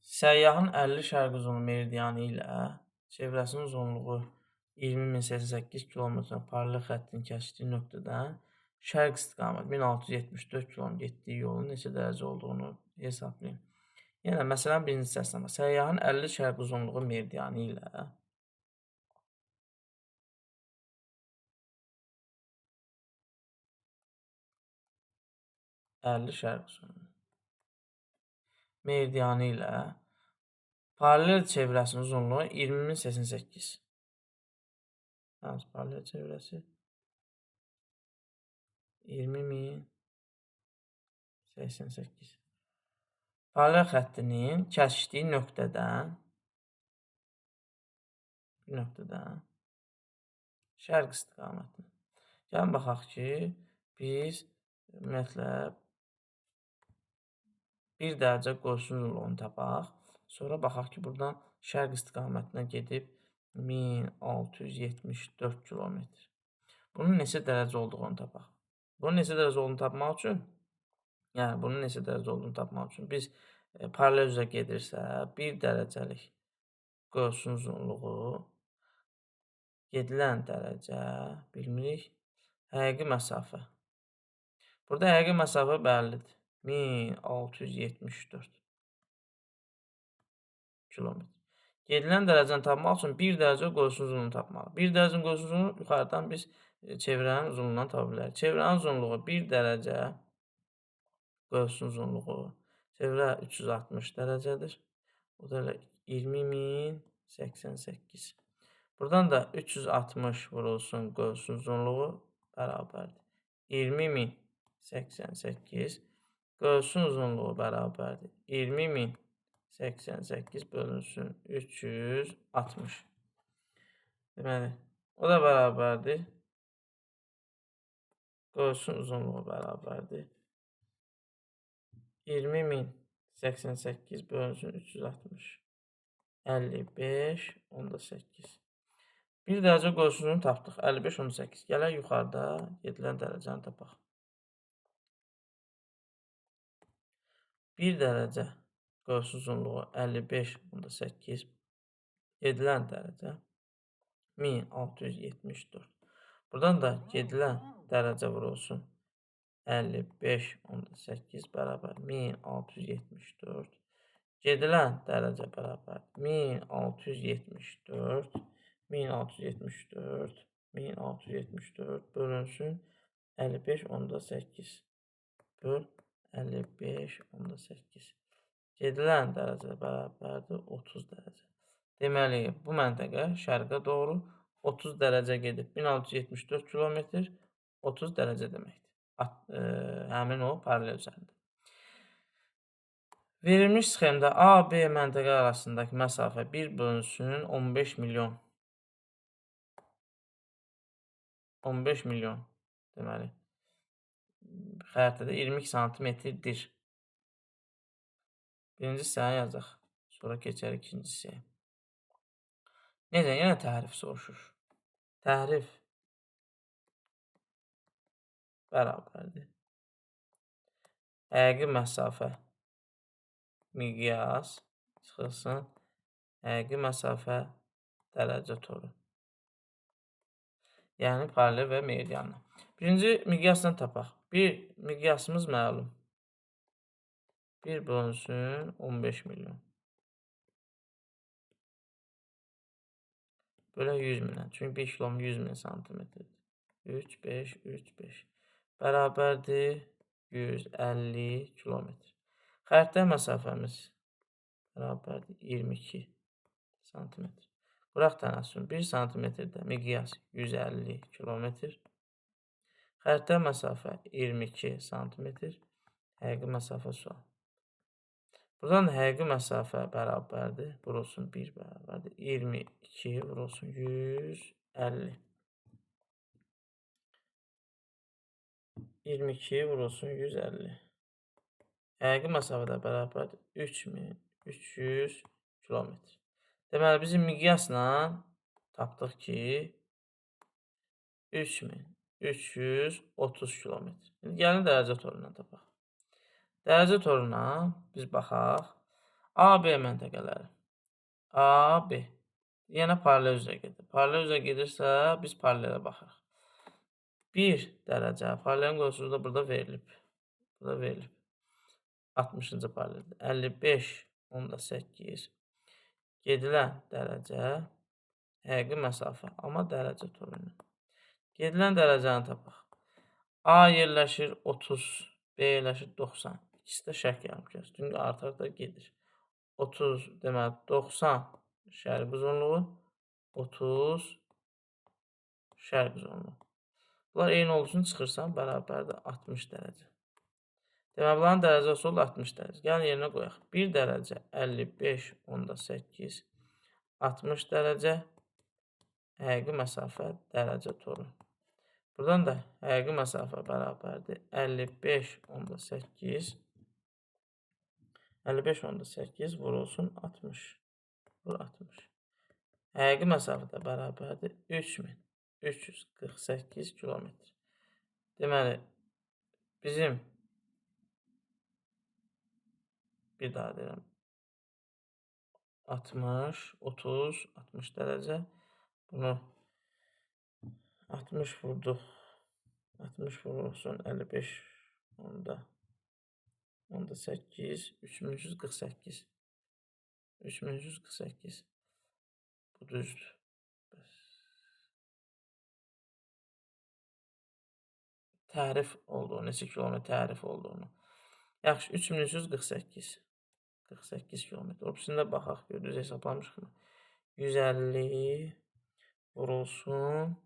Səyyahın 50 şərq uzunluğu meridianı ilə çevrəsinin uzunluğu 20.088 kilometr paralel xəttin kəsdiyi nöqtədən şərq istiqamət 1674 km getdiyi yolun neçə dərəcə olduğunu hesablayın. Yenə məsələn birinci hissəsində səyyahın 50 şərq uzunluğu meridianı ilə 50 şərq uzunluğu meridianı ilə paralel çevrəsinin uzunluğu 20.088. Hansı paralel çevrəsi? 20.088. Paralel xəttinin kəsişdiyi nöqtədən şərq istiqamətinə. Gəlin baxaq ki, biz ümumiyyətlə 1 dərəcə qoysun uzunluğunu tapaq. Sonra baxaq ki, buradan şərq istiqamətinə gedib 1674 kilometr. Bunun neçə dərəcə olduğunu tapaq. Bunun neçə dərəcə olduğunu tapmaq üçün, biz paralel üzrə gedirsə, 1 dərəcəlik qoysun uzunluğu gedilən dərəcə bilmirik, həqiqi məsafə. Burada həqiqi məsafə bəllidir. 1674 kilometr. Gedilən dərəcəni tapmaq üçün 1 dərəcə qoysun uzunluğunu tapmalıyıq. 1 dərəcənin qoysun uzunluğunu yuxarıdan biz çevrənin uzunluğundan tapa bilərik. Çevrənin uzunluğu 1 dərəcə qoysun uzunluğu. Çevrə 360 dərəcədir. O da 20.088. Buradan da 360 vurulsun qoysun uzunluğu bərabərdir. 20.088 qoysun uzunluğu bərabərdir. 20.088 bölünsün 360. Deməli, o da bərabərdir. Qoysun uzunluğu bərabərdir. 20.088 bölünsün 360. 55, onda 8. 1 dərəcə qoysun uzunluğunu tapdıq. 55, 18. Gələk yuxarıda gedilən dərəcəni tapaq. 1 dərəcə qoysun uzunluğu 55, onda 8. Gedilən dərəcə 1674. Buradan da gedilən dərəcə vurulsun 55, onda 8 bərabər 1674. Gedilən dərəcə bərabər 1674 bölünsün 55, onda 8 böl 55, onda 8. Gedilən dərəcə bərabərdir 30 dərəcə. Deməli, bu məntəqə şərqə doğru 30 dərəcə gedib 1674 kilometr 30 dərəcə deməkdir. Həmin o paralel üzərində. Verilmiş sxemdə A, B məntəqə arasındakı məsafə 1 bölünsün 15 milyon. 15 milyon deməli. Xəritədə 22 santimetrdir. Birinci hissəni yazaq. Sonra keçərik ikinci hissəyə. Necə? Yenə təhrif soruşur. Təhrif bərabərdir. Həqiqi məsafə miqyas çıxılsın. Həqiqi məsafə dərəcə toru. Yəni paralel və meridianla. Birinci miqyasdan tapaq. Miqyasımız məlum. 1 bölünsün 15 milyon. Bölə 100 minə. Çünki 1 kilometr 100 min santimetrdir. 3, 5, 3, 5. Bərabərdir 150 kilometr. Xəritə məsafəmiz bərabərdir 22 santimetr. Qıraq tənəssüm 1 santimetrdə miqyas 150 kilometr. Xəritə məsafə 22 santimetr. Həqiqi məsafə sual. Buradan həqiqi məsafə bərabərdir. Vurulsun 1 bərabərdir. 22 vurulsun 150. 22 vurulsun 150. Həqiqi məsafə də bərabərdir 3300 kilometr. Deməli, bizim miqyasla tapdıq ki 3330 kilometr. Gəlin dərəcə torundan tapaq. Dərəcə toruna biz baxaq. AB məntəqələri. AB. Yenə paralel üzrə gedir. Paralel üzrə gedirsə, biz paralelə baxırıq. 1 dərəcə. Paralelin qovşusu da burada verilib. Burada verilib. 60-cı paraleldir. 55.8. Gedilən dərəcə, həqiqi məsafə, amma dərəcə toru ilə. Gedilən dərəcəni tapaq. A yerləşir 30, B yerləşir 90. İkisi də şərq yarımkürəsi. Çünki arta-arta gedir. 30 deməli 90 şərq uzunluğu, 30 şərq uzunluğu. Bunlar eyni olduğu üçün çıxırsan bərabərdir 60 dərəcə. Deməli bunların dərəcəsi oldu 60 dərəcə. Gəlin yerinə qoyaq. 1 dərəcə 55.8 60 dərəcə həqiqi məsafə dərəcə toru. Buradan da həqiqi məsafə bərabərdir 55.8 55.8 vurulsun 60. Vur 60. Həqiqi məsafə də bərabərdir 3348 kilometr. Deməli, bizim bir daha deyirəm. 60, 30, 60 dərəcə. Bunu 60 vurduq. 60 vurulsun 55 onda 8 3348. 3348. Bu düzdür. Tərif olduğunu, neçə kilometr tərif olduğunu. Yaxşı, 3348. 48 kilometr. Opsiyonda baxaq, gördünüz, hesablamışıq mı? 150 vurulsun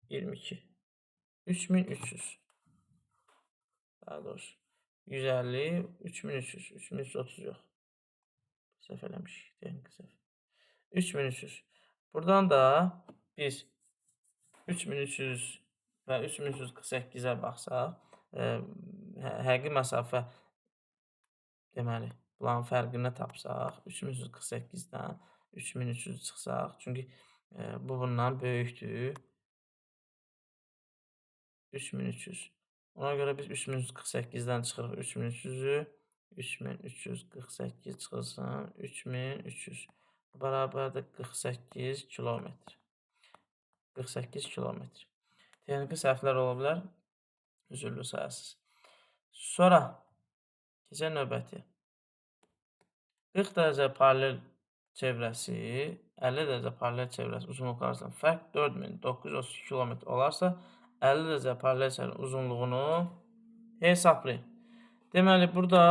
22. 3300. Daha doğrusu 150, 3300. 3330 yox. Səhv eləmişik. Deyək ki, səhv. 3300. Buradan da biz 3300 və 3348-ə baxsaq, həqiqi məsafə deməli, bunların fərqini tapsaq, 3348-dən 3300 çıxsaq, çünki bu bundan böyükdür. 3300. Ona görə biz 3348-dən çıxırıq 3300-ü. 3348 çıxılsın 3300. Bərabərdir 48 kilometr. 48 kilometr. Texniki səhvlər ola bilər. Üzürlü sayasız. Sonra keçək növbəti. 40 dərəcə paralel çevrəsi, 50 dərəcə paralel çevrəsi uzunluqları arasında fərq 4932 kilometr olarsa, 50 dərəcə paralel çevrənin uzunluğunu hesablayın. Deməli, burada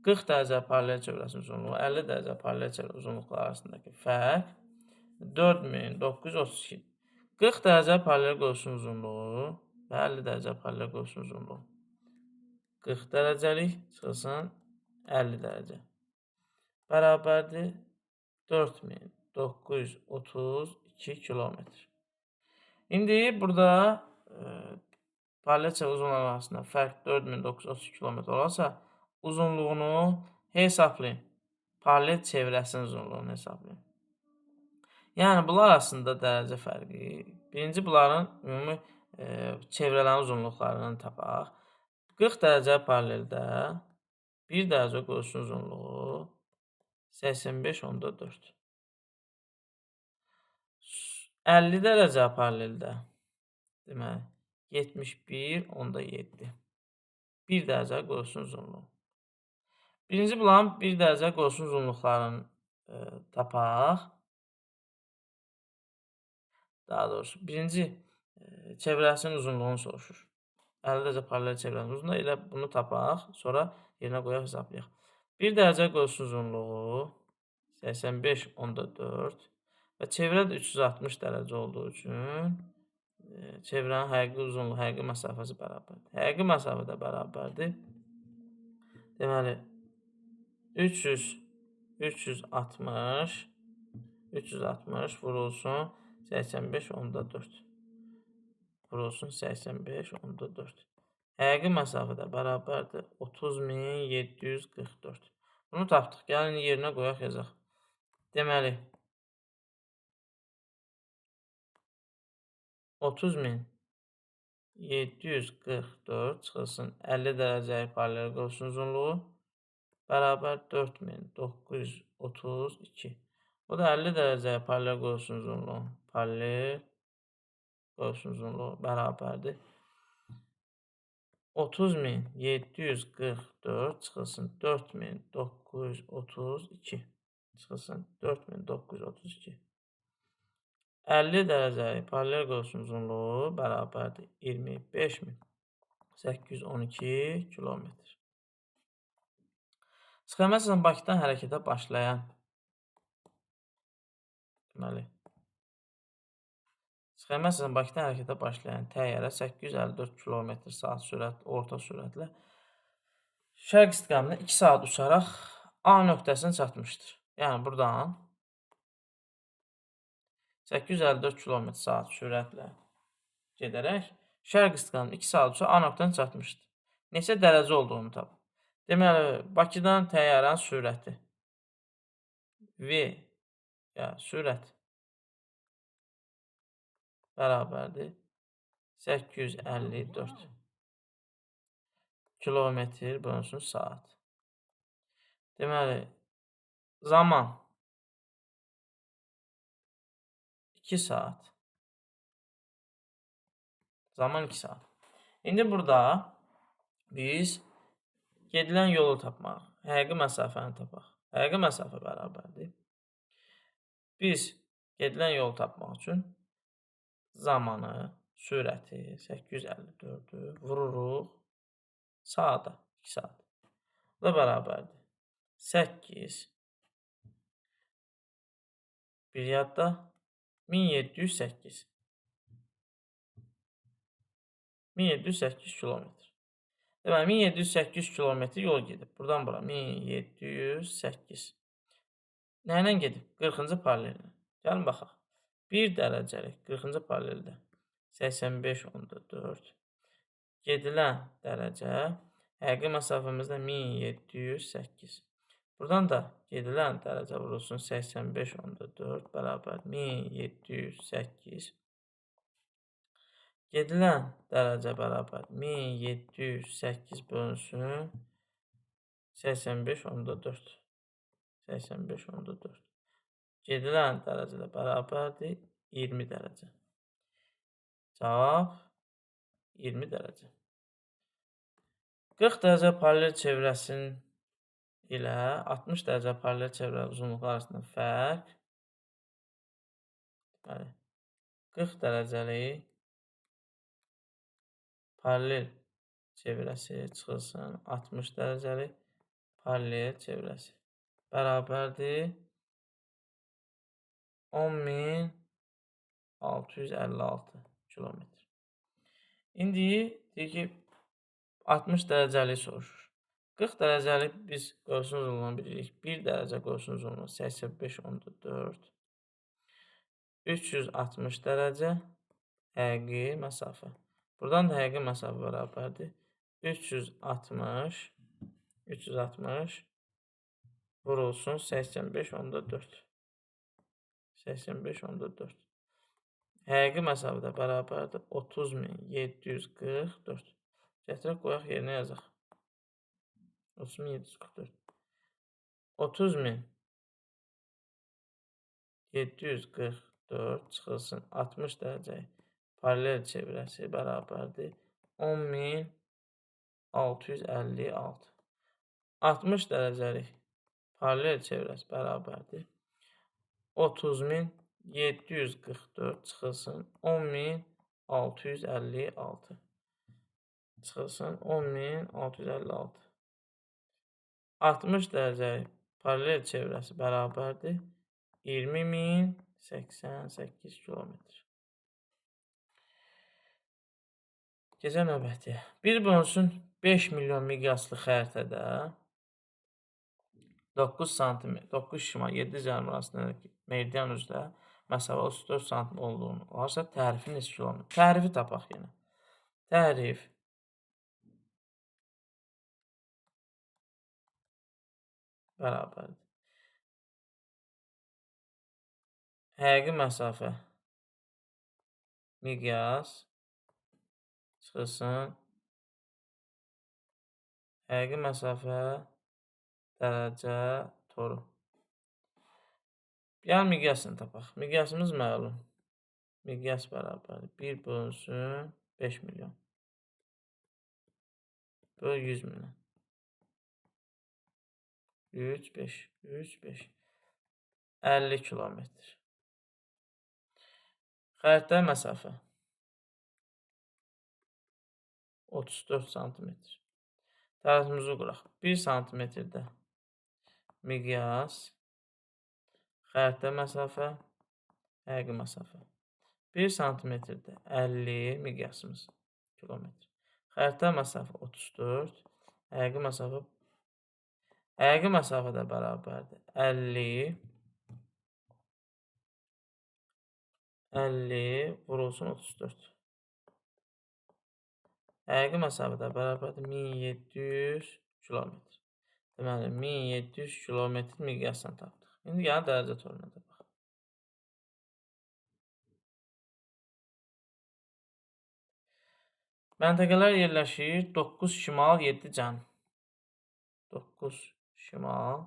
40 dərəcə paralel çevrəsinin uzunluğu, 50 dərəcə paralel çevrə uzunluqları arasındakı fərq 4932. 40 dərəcə paralel qovşun uzunluğu və 50 dərəcə paralel qovşun uzunluğu. 40 dərəcəlik çıxılsın 50 dərəcə. Bərabərdir 4932 kilometr. İndi burada paralel çevrə uzunluqları arasında fərq 4932 kilometr olarsa, uzunluğunu hesablayın. Paralel çevrəsinin uzunluğunu hesablayın. Yəni, bunlar arasında dərəcə fərqi. Birinci, bunların ümumi çevrələrin uzunluqlarını tapaq. 40 dərəcə paraleldə 1 dərəcə qovşun uzunluğu 85.4. 50 dərəcə paraleldə deməli 71.7. 1 dərəcə qovşun uzunluğu. Birinci, bunların 1 dərəcə qovşun uzunluqlarını tapaq. Daha doğrusu, birinci çevrəsinin uzunluğunu soruşur. 50 dərəcə paralel çevrəsinin uzunluğu, elə bunu tapaq, sonra yerinə qoyaq, hesablayaq. 1 dərəcə qovşun uzunluğu 85.4 və çevrə də 360 dərəcə olduğu üçün çevrənin həqiqi uzunluğu, həqiqi məsafəsi bərabərdir. Həqiqi məsafə də bərabərdir. Deməli, 360 vurulsun 85.4. Vurulsun 85.4. Həqiqi məsafə də bərabərdir 30.744. Bunu tapdıq. Gəlin yerinə qoyaq, yazaq. Deməli, 30.744 çıxılsın 50 dərəcəlik paralel qovşun uzunluğu bərabər 4932. Bu da 50 dərəcəyə paralel qövsün uzunluğu. Paralel qövsün uzunluğu bərabərdir 30.744 çıxılsın 4932 çıxılsın 4932. 50 dərəcəlik paralel qövsün uzunluğu bərabərdir 25.812 kilometr. Sxema əsasında Bakıdan hərəkətə başlayan Sxema əsasında Bakıdan hərəkətə başlayan təyyarə 854 km/saat sürətlə, orta sürətlə şərq istiqamətində 2 saat uçaraq A nöqtəsinə çatmışdır. Yəni buradan 854 km/saat sürətlə gedərək şərq istiqamətində 2 saat uçaraq A nöqtəsinə çatmışdır. Neçə dərəcə olduğunu tapın. Deməli, Bakıdan təyyarənin sürəti V, yəni sürət bərabərdir 854 kilometr bölünsün saat. Deməli, zaman 2 saat. Zaman 2 saat. İndi burada biz gedilən yolu tapmaq, həqiqi məsafəni tapaq. Həqiqi məsafə bərabərdir. Biz gedilən yolu tapmaq üçün zamanı, sürəti 854-ü vururuq saata, 2 saat. Bu da bərabərdir 8 bir yadda 1708. 1708 kilometr. Deməli, 1708 kilometr yol gedib. Buradan bura 1708. Nə ilə gedib? 40-cı paralellə. Gəlin baxaq. 1 dərəcəlik 40-cı paraleldə 85.4. Gedilən dərəcə həqiqi məsafəmizdə 1708. Buradan da gedilən dərəcə vurulsun 85.4 bərabər 1708. Gedilən dərəcə bərabər 1708 bölünsün 85.4. 85.4. Gedilən dərəcə də bərabərdir 20 dərəcə. Cavab 20 dərəcə. 40 dərəcə paralel çevrəsin ilə 60 dərəcə paralel çevrə uzunluqları arasında fərq 40 dərəcəlik paralel çevrəsi çıxılsın 60 dərəcəlik paralel çevrəsi bərabərdir 10.656 kilometr. İndi deyir ki 60 dərəcəlik soruşur. 40 dərəcəlik biz qövsün uzunluğunu bilirik. 1 dərəcə qövsün uzunluğu 85.4. 360 dərəcə həqiqi məsafə. Buradan da həqiqi məsafə bərabərdir. 360 vurulsun 85.4. 85.4. Həqiqi məsafə də bərabərdir 30.744. Gətirək qoyaq yerinə yazaq. 30.744. 30.744 çıxılsın 60 dərəcə paralel çevrəsi bərabərdir 10.656. 60 dərəcəlik paralel çevrəsi bərabərdir 30.744 çıxılsın 10.656. Çıxılsın 10.656. 60 dərəcəlik paralel çevrəsi bərabərdir 20.088 kilometr. Gecə növbəti. 1 bölünsün 5 milyon miqyaslı xəritədə 9 sm, 9 şimal 7 cənub arasındakı meridian üzrə məsafə 34 sm olduğunu varsa tərifi neçə kilometr? Tərifi tapaq yenə. Tərif bərabərdir. Həqiqi məsafə miqyas çıxılsın həqiqi məsafə dərəcə toru. Yəni miqyasını tapaq. Miqyasımız məlum. Miqyas bərabər 1 bölünsün 5 milyon. Böl 100 milyon. 3, 5, 3, 5. 50 kilometr. Xəritə məsafə 34 santimetr. Tərəfimizi quraq. 1 santimetrdə miqyas, xəritə məsafə, həqiqi məsafə. 1 santimetrdə 50 miqyasımız kilometr. Xəritə məsafə 34, həqiqi məsafə də bərabərdir. 50 vurulsun 34. Həqiqi məsafə də bərabərdir 1700 kilometr. Deməli, 1700 kilometr miqyasını tapdıq. İndi gəlin dərəcə toruna da baxaq. Məntəqələr yerləşir 9 şimal, 7 cənub. 9 şimal,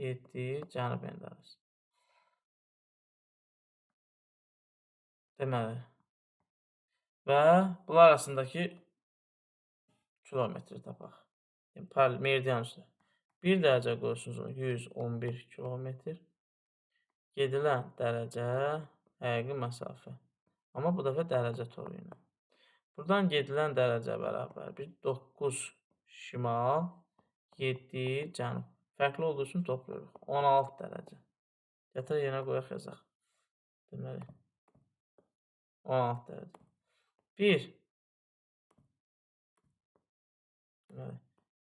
7 cənub endarası. Deməli, və bunlar arasındakı kilometri tapaq. Meridian üstə. 1 dərəcə qoysunuz 111 kilometr. Gedilən dərəcə, həqiqi məsafə. Amma bu dəfə dərəcə toru ilə. Buradan gedilən dərəcə bərabər 9 şimal, 7 cənub. Fərqli olduğu üçün topluyoruz. 16 dərəcə. Gətir yenə qoyaq yazaq. Deməli, 16 dərəcə.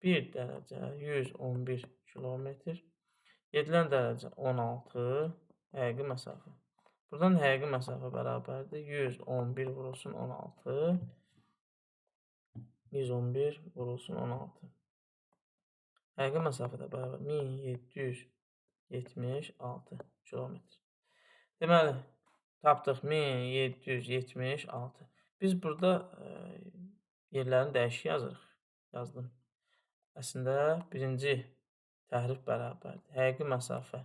1 dərəcə 111 kilometr. Gedilən dərəcə 16, həqiqi məsafə. Buradan həqiqi məsafə bərabərdir. 111 vurulsun 16. 111 vurulsun 16. Həqiqi məsafə də bərabər 1776 kilometr. Deməli, tapdıq 1776. Biz burada yerlərini dəyişik yazırıq. Yazdım. Əslində, birinci təhrif bərabərdir. Həqiqi məsafə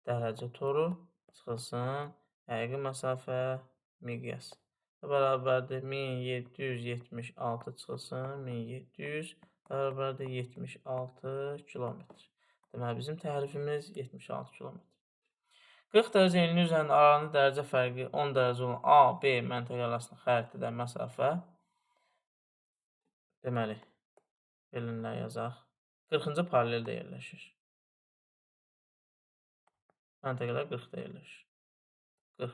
dərəcə toru çıxılsın. Həqiqi məsafə miqyas. Bərabərdir 1776 çıxılsın. 1700 bərabərdir 76 kilometr. Deməli, bizim təhrifimiz 76 kilometr. 40 dərəcə enli üzərində aralarında dərəcə fərqi 10 dərəcə olan A, B məntəqə arasında xəritədə məsafə. Deməli, verilənlər yazaq. 40-cı paraleldə yerləşir. Məntəqələr 40-da yerləşir. 40.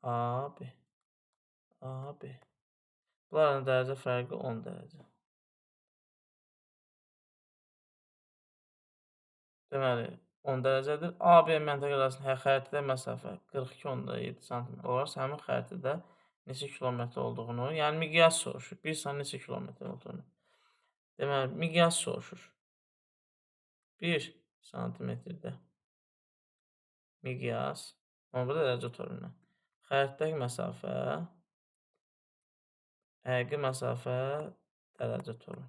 AB. Bunların dərəcə fərqi 10 dərəcə. Deməli, 10 dərəcədir. AB məntəqə arasında xəritədə məsafə 42.7 cm olarsa, həmin xəritədə neçə kilometr olduğunu, yəni miqyas soruşur. 1 saat neçə kilometr olduğunu. Deməli, miqyas soruşur. 1 santimetrdə miqyas, amma burada dərəcə torundan. Xəritədəki məsafə, həqiqi məsafə, dərəcə toru.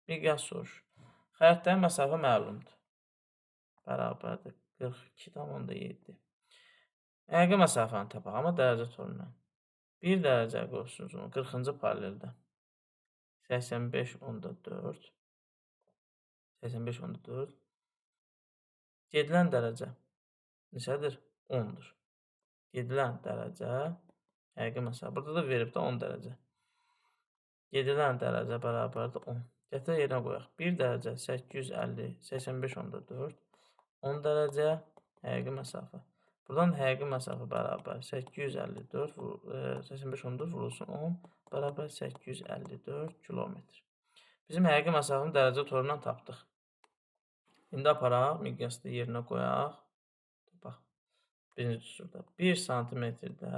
Miqyas soruşur. Xəritədəki məsafə məlumdur. Bərabərdir 42.7. Həqiqi məsafəni tapaq, amma dərəcə torundan. 1 dərəcə qoysunuz 40-cı paraleldə. 85.4. Gedilən dərəcə neçədir? 10-dur. Gedilən dərəcə, həqiqi məsafə. Burada da veribdə 10 dərəcə. Gedilən dərəcə bərabərdir 10. Gətir yerinə qoyaq. 1 dərəcə 850, 85.4. 10 dərəcə, həqiqi məsafə. Buradan həqiqi məsafə bərabər 854, 85.4 vurulsun 10, bərabər 854 kilometr. Bizim həqiqi məsafəni dərəcə torundan tapdıq. İndi aparaq, miqyasda yerinə qoyaq. Bax, birinci üsulda 1 santimetrdə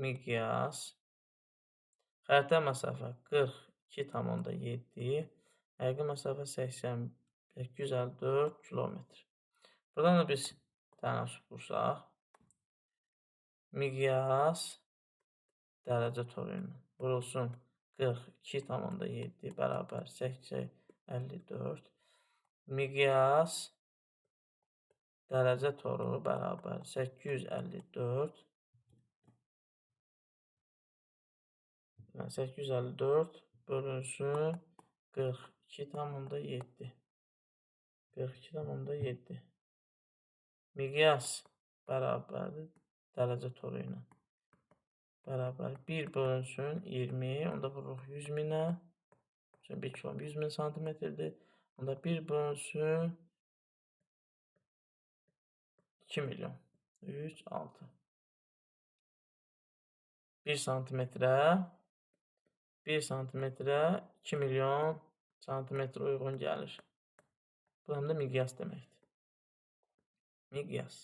miqyas, xəritə məsafə 42.7, həqiqi məsafə 854 kilometr. Buradan da biz tənasüb qursaq. Miqyas dərəcə toru ilə vurulsun 42,7 bərabər 854. Miqyas dərəcə toru bərabər 854. Yəni 854 bölünsün 42,7. 42,7. Miqyas bərabərdir dərəcə toru ilə. Bərabər 1 bölünsün 20. Onda vururuq 100 minə. 1 km 100 min santimetrdir. Onda 1 bölünsün 2 milyon. 3, 6. 1 santimetrə 2 milyon santimetr uyğun gəlir. Bu həm də miqyas deməkdir. Miqyas.